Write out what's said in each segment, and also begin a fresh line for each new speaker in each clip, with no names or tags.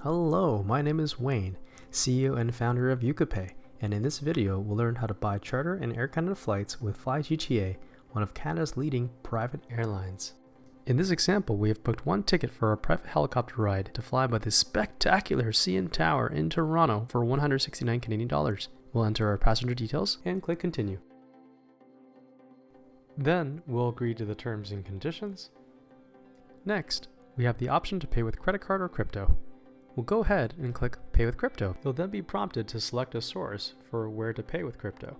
Hello, my name is Wayne, CEO and founder of EukaPay, and in this video we'll learn how to buy charter and Air Canada flights with FlyGTA, one of Canada's leading private airlines. In this example, we have booked one ticket for a private helicopter ride to fly by the spectacular CN Tower in Toronto for 169 Canadian dollars. We'll enter our passenger details and click continue. Then we'll agree to the terms and conditions. Next, we have the option to pay with credit card or crypto. We'll go ahead and click Pay with Crypto. You'll then be prompted to select a source for where to pay with crypto.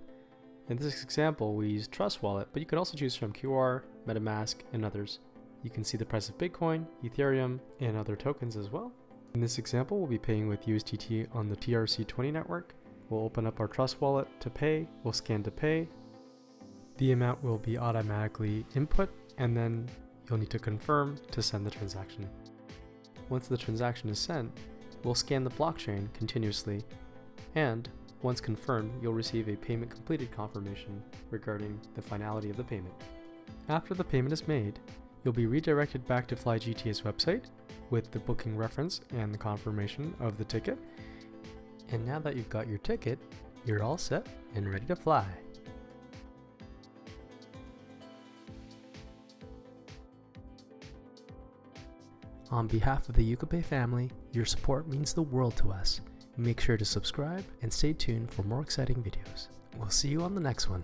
In this example, we use Trust Wallet, but you can also choose from QR, MetaMask, and others. You can see the price of Bitcoin, Ethereum, and other tokens as well. In this example, we'll be paying with USDT on the TRC20 network. We'll open up our Trust Wallet to pay. We'll scan to pay. The amount will be automatically input, and then you'll need to confirm to send the transaction. Once the transaction is sent, we'll scan the blockchain continuously, and once confirmed, you'll receive a payment completed confirmation regarding the finality of the payment. After the payment is made, you'll be redirected back to FlyGTA's website with the booking reference and the confirmation of the ticket. And now that you've got your ticket, you're all set and ready to fly. On behalf of the EukaPay family, your support means the world to us. Make sure to subscribe and stay tuned for more exciting videos. We'll see you on the next one.